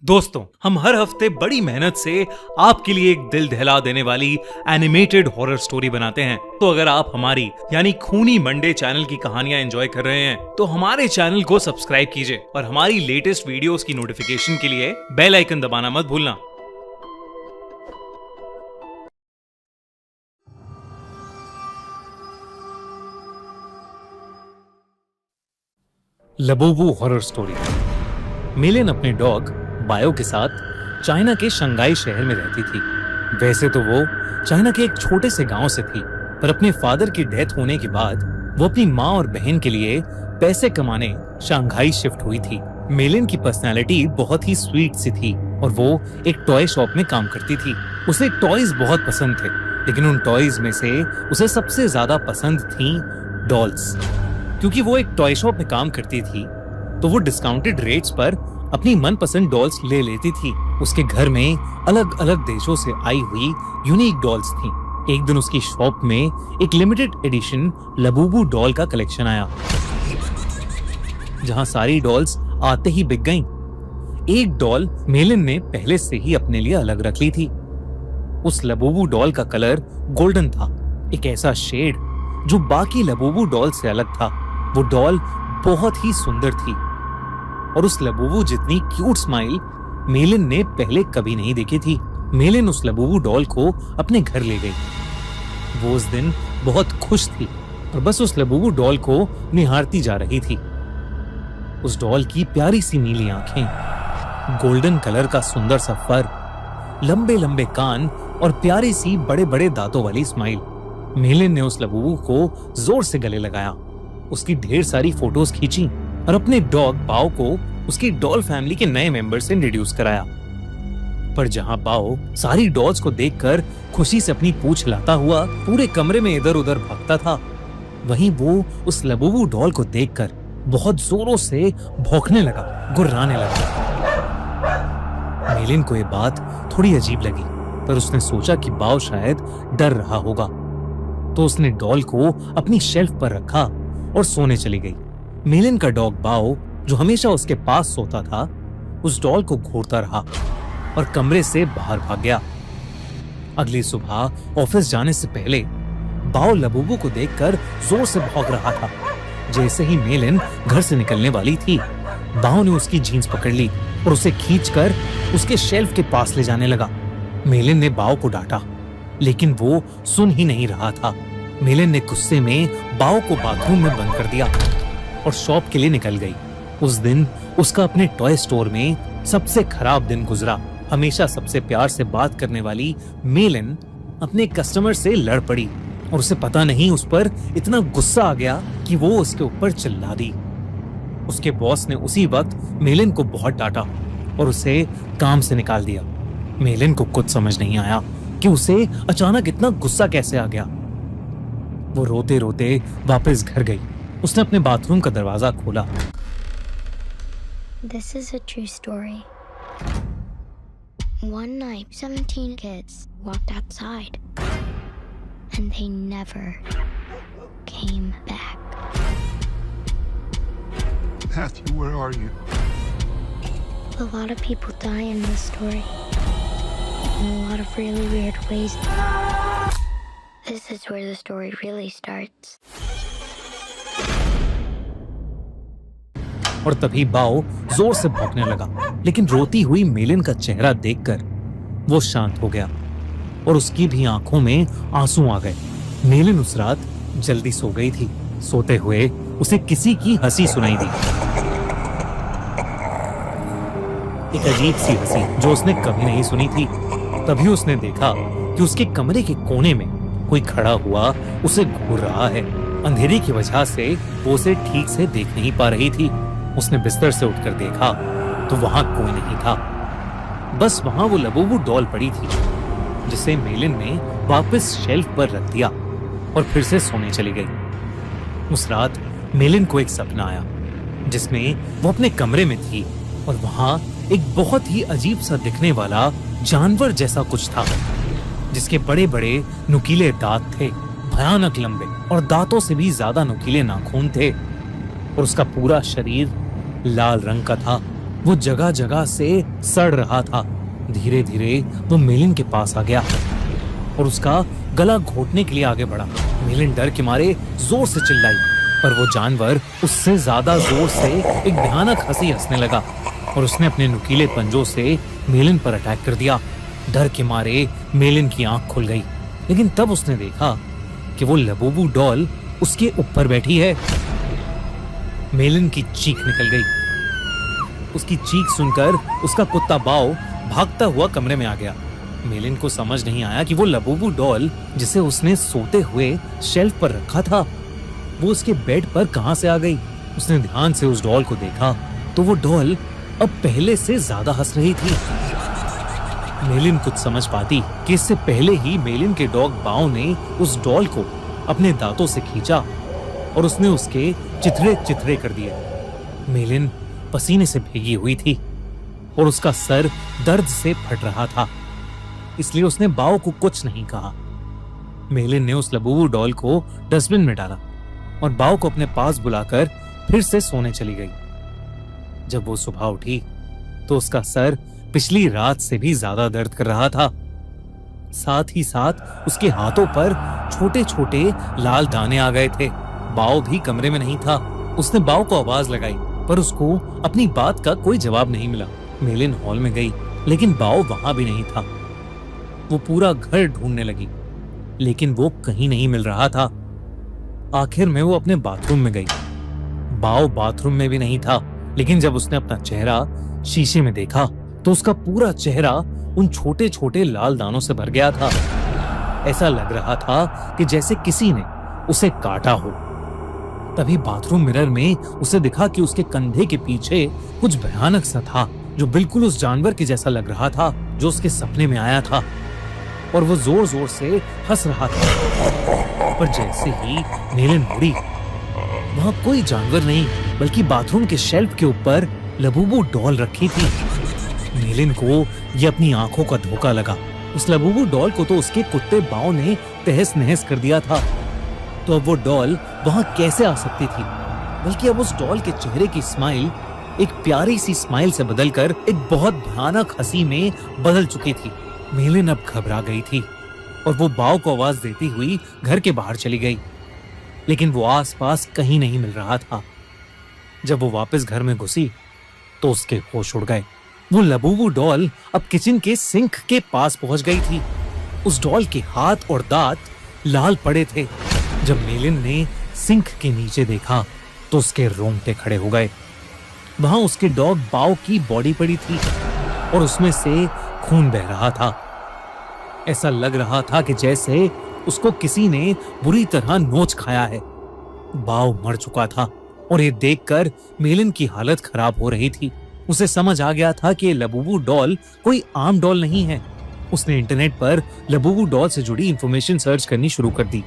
दोस्तों, हम हर हफ्ते बड़ी मेहनत से आपके लिए एक दिल दहला देने वाली एनिमेटेड हॉरर स्टोरी बनाते हैं। तो अगर आप हमारी यानी खूनी मंडे चैनल की कहानियां एंजॉय कर रहे हैं तो हमारे चैनल को सब्सक्राइब कीजिए और हमारी लेटेस्ट वीडियोस की नोटिफिकेशन के लिए बेल आइकन दबाना मत भूलना। Labubu horror story. मिलेन अपने डॉग बायो के साथ चाइना के शंघाई शहर में रहती थी। वैसे तो वो चाइना के एक छोटे से गांव से थी, पर अपने फादर की डेथ होने के बाद वो अपनी माँ और बहन के लिए पैसे कमाने शंघाई शिफ्ट हुई थी। मिलेन की पर्सनालिटी बहुत ही स्वीट सी थी और वो एक टॉय शॉप में काम करती थी। उसे टॉयज बहुत पसंद थे, लेकिन उन टॉयज में से उसे सबसे ज्यादा पसंद थी डॉल्स। क्योंकि वो एक टॉय शॉप में काम करती थी तो वो डिस्काउंटेड रेट्स पर अपनी मनपसंद डॉल्स ले लेती थी। उसके घर में अलग अलग देशों से आई हुई यूनिक डॉल्स थी। एक दिन उसकी शॉप में एक लिमिटेड एडिशन लबूबू डॉल का कलेक्शन आया, जहां सारी डॉल्स आते ही बिक गईं। एक डॉल मेलिन ने पहले से ही अपने लिए अलग रख ली थी। उस लबूबू डॉल का कलर गोल्डन था, एक ऐसा शेड जो बाकी लबूबू डॉल से अलग था। वो डॉल बहुत ही सुंदर थी और उस लबूबू जितनी क्यूट स्माइल मेलिन ने पहले कभी नहीं देखी थी। मेलिन उस लबूबू डॉल को अपने घर ले गई। वो उस दिन बहुत खुश थी और बस उस लबूबू डॉल को निहारती जा रही थी। उस डॉल की प्यारी सी नीली आंखें, गोल्डन कलर का सुंदर सा फर, लंबे लंबे कान और प्यारी सी बड़े बड़े दांतों वाली स्माइल। मेलिन ने उस लबूबू को जोर से गले लगाया, उसकी ढेर सारी फोटोज खींची और अपने डॉग बाओ को उसकी डॉल फैमिली के नए मेंबर से इंट्रोड्यूस कराया। पर जहां बाओ सारी डॉल्स को देखकर खुशी से अपनी पूंछ हिलाता हुआ पूरे कमरे में इधर उधर भागता था, वहीं वो उस लबूबू डॉल को देखकर बहुत जोरों से भौंकने लगा, गुर्राने लगा। मेलिन को ये बात थोड़ी अजीब लगी, पर उसने सोचा कि बाओ शायद डर रहा होगा, तो उसने डॉल को अपनी शेल्फ पर रखा और सोने चली गई। मेलिन का डॉग बाओ, जो हमेशा उसके पास सोता था, उस डॉल को घूरता रहा और कमरे से बाहर भाग गया। अगली सुबह ऑफिस जाने से पहले बाओ लबूबू को देखकर जोर से भौंक रहा था। जैसे ही मेलिन घर से निकलने वाली थी, बाओ ने उसकी जीन्स पकड़ ली और उसे खींचकर उसके शेल्फ के पास ले जाने लगा। मेलिन ने बाओ को डांटा, लेकिन वो सुन ही नहीं रहा था। मेलिन ने गुस्से में बाओ को बाथरूम में बंद कर दिया और शॉप के लिए निकल गई। उस दिन उसका अपने टॉय स्टोर में सबसे खराब दिन गुजरा। हमेशा सबसे प्यार से बात करने वाली मेलिन अपने कस्टमर से लड़ पड़ी और उसे पता नहीं उस पर इतना गुस्सा आ गया कि वो उसके ऊपर चिल्ला दी। उसके बॉस ने उसी वक्त मेलिन को बहुत डांटा और उसे काम से निकाल दिया। मेलिन को कुछ समझ नहीं आया कि उसे अचानक इतना गुस्सा कैसे आ गया। वो रोते रोते वापस घर गई। उसने अपने बाथरूम का दरवाजा खोला। This is a true story. One night, 17 kids walked outside and they never came back. Matthew, where are you? A lot of people die in this story in a lot of really weird ways. This is where the story really starts. और तभी बाओ जोर से भौंकने लगा, लेकिन रोती हुई मेलिन का चेहरा देखकर वो शांत हो गया और उसकी भी आंखों में आंसू आ गए। मेलिन उस रात जल्दी सो गई थी। सोते हुए उसे किसी की हंसी सुनाई दी, एक अजीब सी हंसी जो उसने कभी नहीं सुनी थी। तभी उसने देखा कि उसके कमरे के कोने में कोई खड़ा हुआ उसे घूर रहा है। अंधेरे की वजह से वो उसे ठीक से देख नहीं पा रही थी। उसने बिस्तर से उठकर देखा तो वहां कोई नहीं था, बस वहां वो लबूबू डॉल पड़ी थी, जिसे मेलिन ने वापस शेल्फ पर रख दिया और फिर से सोने चली गई। उस रात मेलिन को एक सपना आया जिसमें वो अपने कमरे में थी और वहां एक बहुत ही अजीब सा दिखने वाला जानवर जैसा कुछ था, जिसके बड़े बड़े नुकीले दांत थे, भयानक लंबे और दांतों से भी ज्यादा नुकीले नाखून थे और उसका पूरा शरीर लाल रंग का था। वो जगह जगह से सड़ रहा था। धीरे धीरे वो मेलिन के पास आ गया और उसका गला घोटने के लिए आगे बढ़ा। मेलिन डर के मारे जोर से चिल्लाई, पर वो जानवर उससे ज्यादा जोर से एक भयानक हंसी हंसने लगा और उसने अपने नुकीले पंजों से मेलिन पर अटैक कर दिया। डर के मारे मेलिन की आंख खुल गई, लेकिन तब उसने देखा कि वो लबूबू डॉल उसके ऊपर बैठी है। मेलिन की चीख निकल गई। उसकी चीख सुनकर उसका कुत्ता बाओ भागता हुआ कमरे में आ गया। मेलिन को समझ नहीं आया कि वो लबूबू डॉल जिसे उसने सोते हुए शेल्फ पर रखा था, वो उसके बेड पर कहां से आ गई। उसने ध्यान से उस डॉल को देखा तो वो डॉल अब पहले से ज्यादा हंस रही थी। मेलिन कुछ समझ पाती कि इससे पहले ही मेलिन के डॉग बाओ ने उस डॉल को अपने दांतों से खींचा और उसने उसके चिथड़े चिथड़े कर दिए। मेलिन पसीने से भीगी हुई थी और उसका सर दर्द से फट रहा था, इसलिए उसने बाओ को कुछ नहीं कहा। मेलिन ने उस लबूबू डॉल को डस्टबिन में डाला और बाओ को अपने पास बुलाकर फिर से सोने चली गई। जब वो सुबह उठी तो उसका सर पिछली रात से भी ज्यादा दर्द कर रहा था। साथ ही साथ उसके हाथों पर छोटे छोटे लाल दाने आ गए थे। बाओ भी कमरे में नहीं था। उसने बाओ को आवाज लगाई, पर उसको अपनी बात का कोई जवाब नहीं मिला। मेलिन हॉल में गई, लेकिन बाओ वहां भी नहीं था। वो पूरा घर ढूंढने लगी, लेकिन वो कहीं नहीं मिल रहा था। आखिर में वो अपने बाथरूम में गई। बाओ बाथरूम में भी नहीं था, लेकिन जब उसने अपना चेहरा शीशे में देखा तो उसका पूरा चेहरा उन छोटे छोटे लाल दानों से भर गया था। ऐसा लग रहा था कि जैसे किसी ने उसे काटा हो। तभी बाथरूम मिरर में उसे दिखा कि उसके कंधे के पीछे कुछ भयानक सा था, जो बिल्कुल उस जानवर के जैसा लग रहा था जो उसके सपने में आया था, और वो जोर जोर से हंस रहा था। पर जैसे ही मेलिन मुड़ी, वहां कोई जानवर नहीं बल्कि बाथरूम के शेल्फ के ऊपर लबूबू डॉल रखी थी। मेलिन को ये अपनी आंखों का धोखा लगा। उस लबूबू डॉल को तो उसके कुत्ते बाओ ने तहस नहस कर दिया था, तो अब वो डॉल वहां कैसे आ सकती थी। बल्कि अब उस डॉल के चेहरे की स्माइल एक प्यारी सी स्माइल से बदलकर एक बहुत भयानक हंसी में बदल चुकी थी। मेलिन अब घबरा गई थी और वो बाओ को आवाज देती हुई घर के बाहर चली गई, लेकिन वो आसपास कहीं नहीं मिल रहा था। जब वो वापस घर में घुसी तो उसके होश उड़ गए। वो लबूबू डॉल अब किचन के सिंक के पास पहुंच गई थी। उस डॉल के हाथ और दांत लाल पड़े थे। जब मेलिन ने सिंक के नीचे देखा तो उसके रोंगटे खड़े हो गए। वहां उसके डॉग बाओ की बॉडी पड़ी थी और उसमें से खून बह रहा था। ऐसा लग रहा था कि जैसे उसको किसी ने बुरी तरह नोच खाया है। बाओ मर चुका था और ये देखकर मेलिन की हालत खराब हो रही थी। उसे समझ आ गया था कि लबूबू डॉल कोई आम डॉल नहीं है। उसने इंटरनेट पर लबूबू डॉल से जुड़ी इंफॉर्मेशन सर्च करनी शुरू कर दी।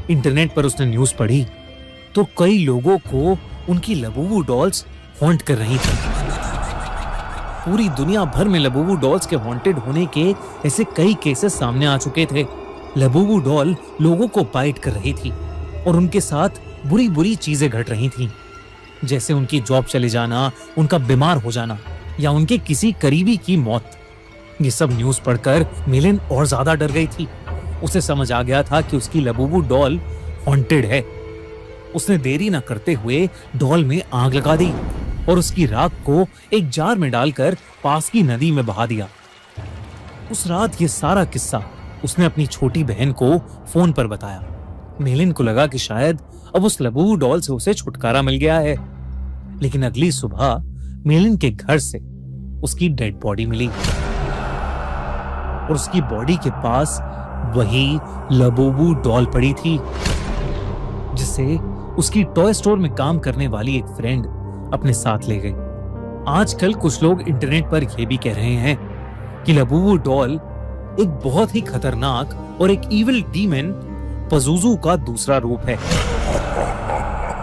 इंटरनेट पर उसने न्यूज पढ़ी तो कई लोगों को उनकी लबूबू डॉल्स हॉन्ट कर रही थी। पूरी दुनिया भर में लबूबू डॉल्स के हॉन्टेड होने के ऐसे कई केसेस सामने आ चुके थे। लबूबू डॉल लोगों को बाइट कर रही थी और उनके साथ बुरी बुरी चीजें घट रही थीं, जैसे उनकी जॉब चले जाना, उनका बीमार हो जाना या उनके किसी करीबी की मौत। ये सब न्यूज पढ़कर मेलिन और ज्यादा डर गई थी। उसे समझ आ गया था कि उसकी लबूबू डॉल हॉन्टेड है। उसने देरी न करते हुए डॉल में आग लगा दी और उसकी राख को एक जार में डालकर पास की नदी में बहा दिया। उस रात ये सारा किस्सा उसने अपनी छोटी बहन को फोन पर बताया। मेलिन को लगा कि शायद अब उस लबूबू डॉल से उसे छुटकारा मिल गया है, लेकिन अगली सुबह मेलिन के घर से उसकी डेड बॉडी मिली और उसकी बॉडी के पास वही लबूबू डॉल पड़ी थी, जिसे उसकी टॉय स्टोर में काम करने वाली एक फ्रेंड अपने साथ ले गई। आजकल कुछ लोग इंटरनेट पर यह भी कह रहे हैं कि लबूबू डॉल एक बहुत ही खतरनाक और एक इविल डीमन पज़ुज़ू का दूसरा रूप है।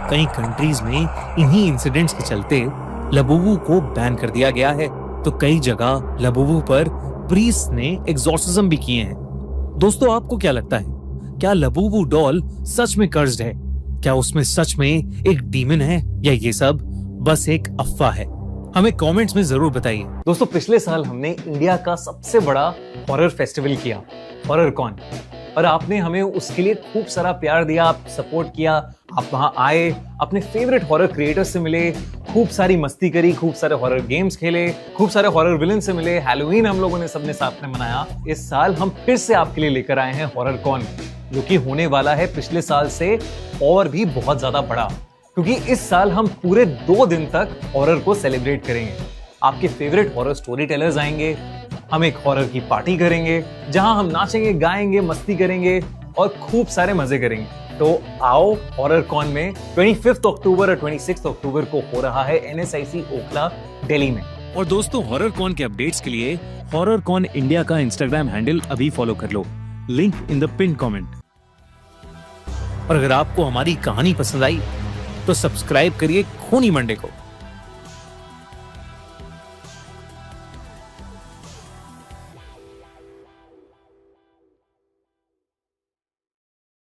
कई कंट्रीज में इन्हीं इंसिडेंट्स के चलते लबूबू को बैन कर दिया गया है, तो कई जगह लबूबू पर प्रीस्ट ने एग्जॉर्सिज्म भी किए हैं। दोस्तों, आपको क्या लगता है, क्या लबूबू डॉल सच में कर्स्ड है? क्या उसमें सच में एक डीमन है या ये सब बस एक अफवाह है? हमें कमेंट्स में जरूर बताइए। दोस्तों, पिछले साल हमने इंडिया का सबसे बड़ा हॉरर फेस्टिवल किया, हॉरर कॉन, और आपने हमें उसके लिए खूब सारा प्यार दिया, आप सपोर्ट किया, आप वहां आए, अपने फेवरेट हॉरर क्रिएटर्स से मिले, खूब सारी मस्ती करी, खूब सारे हॉरर गेम्स खेले, खूब सारे हॉरर विलन से मिले, हैलोवीन हम लोगों ने सबने साथ में मनाया। इस साल हम फिर से आपके लिए लेकर आए हैं हॉरर कॉन, जो कि होने वाला है पिछले साल से और भी बहुत ज्यादा बड़ा, क्योंकि इस साल हम पूरे 2 दिन तक हॉरर को सेलिब्रेट करेंगे। आपके फेवरेट हॉरर स्टोरी टेलर्स आएंगे, हम एक हॉरर की पार्टी करेंगे जहां हम नाचेंगे, गाएंगे, मस्ती करेंगे और खूब सारे मजे करेंगे। तो आओ हॉरर कॉन में 25 अक्टूबर और 26 अक्टूबर को हो रहा है NSIC ओखला, दिल्ली में। और दोस्तों, हॉरर कॉन के अपडेट्स के लिए हॉरर कॉन इंडिया का इंस्टाग्राम हैंडल अभी फॉलो कर लो, link in the pin comment. और अगर आपको हमारी कहानी पसंद आई तो सब्सक्राइब करिए खूनी मंडे को।